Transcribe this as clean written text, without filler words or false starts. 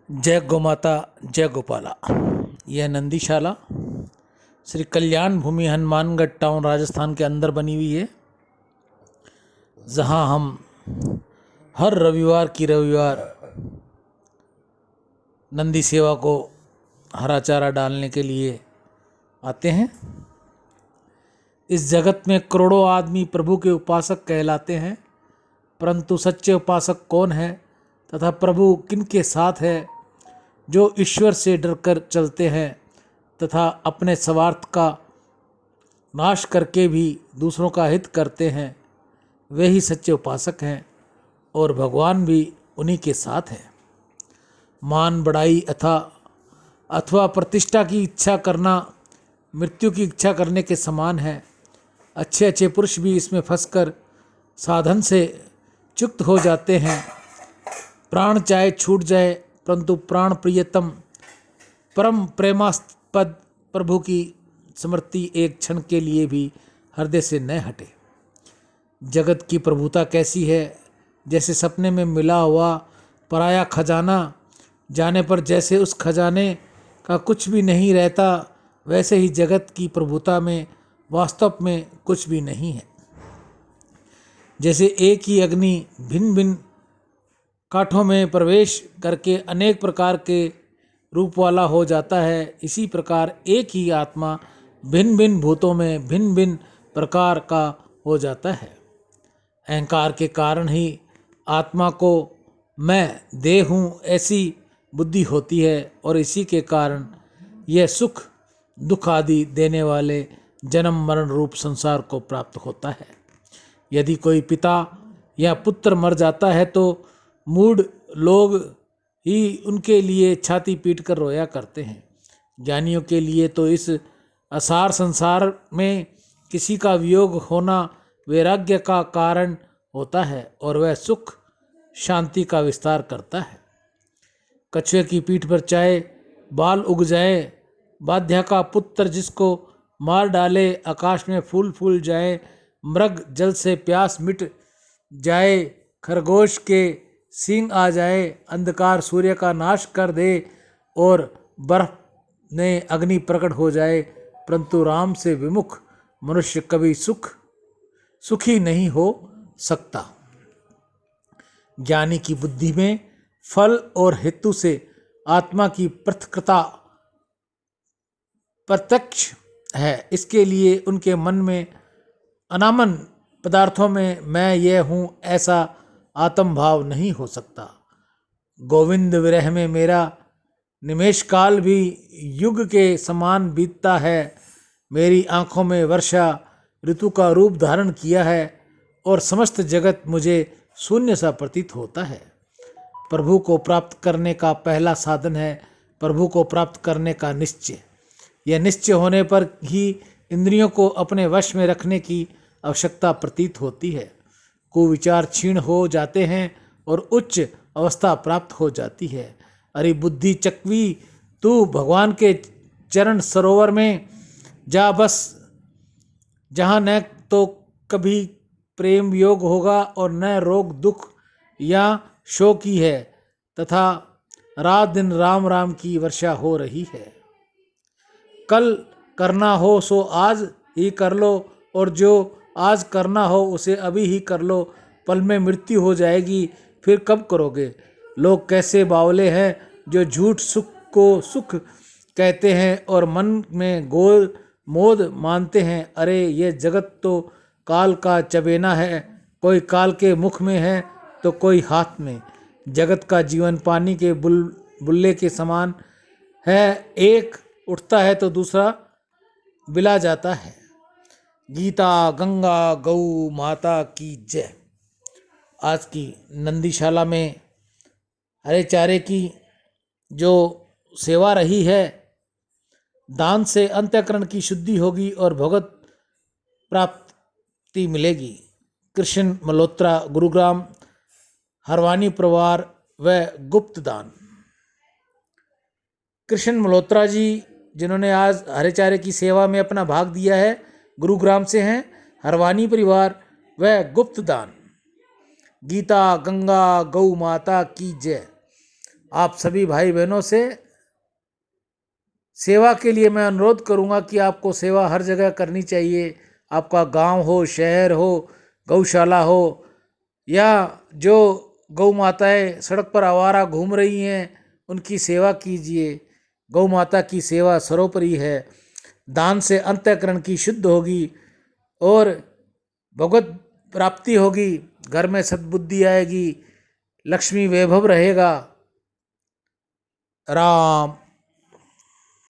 जय गोमाता जय गोपाला। यह नंदीशाला श्री कल्याण भूमि हनुमानगढ़ टाउन राजस्थान के अंदर बनी हुई है, जहां हम हर रविवार नंदी सेवा को हरा चारा डालने के लिए आते हैं। इस जगत में करोड़ों आदमी प्रभु के उपासक कहलाते हैं, परंतु सच्चे उपासक कौन है तथा प्रभु किनके साथ है? जो ईश्वर से डरकर चलते हैं तथा अपने स्वार्थ का नाश करके भी दूसरों का हित करते हैं, वे ही सच्चे उपासक हैं और भगवान भी उन्हीं के साथ है। मान बढ़ाई अथवा प्रतिष्ठा की इच्छा करना मृत्यु की इच्छा करने के समान है। अच्छे अच्छे पुरुष भी इसमें फंसकर साधन से च्युत हो जाते हैं। प्राण चाहे छूट जाए, परंतु प्राण प्रियतम परम प्रेमास्पद प्रभु की स्मृति एक क्षण के लिए भी हृदय से न हटे। जगत की प्रभुता कैसी है? जैसे सपने में मिला हुआ पराया खजाना जाने पर जैसे उस खजाने का कुछ भी नहीं रहता, वैसे ही जगत की प्रभुता में वास्तव में कुछ भी नहीं है। जैसे एक ही अग्नि भिन्न भिन्न काठों में प्रवेश करके अनेक प्रकार के रूप वाला हो जाता है, इसी प्रकार एक ही आत्मा भिन्न भिन्न भूतों में भिन्न भिन्न प्रकार का हो जाता है। अहंकार के कारण ही आत्मा को मैं देह हूँ ऐसी बुद्धि होती है और इसी के कारण यह सुख दुख आदि देने वाले जन्म मरण रूप संसार को प्राप्त होता है। यदि कोई पिता या पुत्र मर जाता है तो मूढ़ लोग ही उनके लिए छाती पीट कर रोया करते हैं। ज्ञानियों के लिए तो इस असार संसार में किसी का वियोग होना वैराग्य का कारण होता है और वह सुख शांति का विस्तार करता है। कछुए की पीठ पर चाहे बाल उग जाए, बाध्या का पुत्र जिसको मार डाले, आकाश में फूल फूल जाए, मृग जल से प्यास मिट जाए, खरगोश के सींग आ जाए, अंधकार सूर्य का नाश कर दे और बर्फ ने अग्नि प्रकट हो जाए, परंतु राम से विमुख मनुष्य कभी सुखी नहीं हो सकता। ज्ञानी की बुद्धि में फल और हेतु से आत्मा की पृथकता प्रत्यक्ष है। इसके लिए उनके मन में अनामन पदार्थों में मैं यह हूँ ऐसा आत्म भाव नहीं हो सकता। गोविंद विरह में मेरा निमेष काल भी युग के समान बीतता है। मेरी आँखों में वर्षा ऋतु का रूप धारण किया है और समस्त जगत मुझे शून्य सा प्रतीत होता है। प्रभु को प्राप्त करने का पहला साधन है प्रभु को प्राप्त करने का निश्चय। यह निश्चय होने पर ही इंद्रियों को अपने वश में रखने की आवश्यकता प्रतीत होती है। कुविचार क्षीण हो जाते हैं और उच्च अवस्था प्राप्त हो जाती है। अरे बुद्धि चकवी, तू भगवान के चरण सरोवर में जा बस, जहाँ न तो कभी प्रेम योग होगा और न रोग दुख या शोक ही है, तथा रात दिन राम राम की वर्षा हो रही है। कल करना हो सो आज ही कर लो और जो आज करना हो उसे अभी ही कर लो। पल में मृत्यु हो जाएगी, फिर कब करोगे? लोग कैसे बावले हैं जो झूठ सुख को सुख कहते हैं और मन में गोल मोद मानते हैं। अरे ये जगत तो काल का चबेना है, कोई काल के मुख में है तो कोई हाथ में। जगत का जीवन पानी के बुल्ले के समान है, एक उठता है तो दूसरा बिला जाता है। गीता गंगा गौ माता की जय। आज की नंदीशाला में हरे चारे की जो सेवा रही है, दान से अंतःकरण की शुद्धि होगी और भगवत प्राप्ति मिलेगी। कृष्ण मल्होत्रा, गुरुग्राम, हरवानी परिवार व गुप्त दान। कृष्ण मल्होत्रा जी जिन्होंने आज हरे चारे की सेवा में अपना भाग दिया है, गुरुग्राम से हैं। हरवानी परिवार व गुप्त दान। गीता गंगा गौ माता की जय। आप सभी भाई बहनों से सेवा के लिए मैं अनुरोध करूंगा कि आपको सेवा हर जगह करनी चाहिए। आपका गांव हो, शहर हो, गौशाला हो, या जो गौ माताएं सड़क पर आवारा घूम रही हैं उनकी सेवा कीजिए। गौ माता की सेवा सर्वोपरि है। दान से अंतःकरण की शुद्ध होगी और भगवत प्राप्ति होगी। घर में सद्बुद्धि आएगी, लक्ष्मी वैभव रहेगा। राम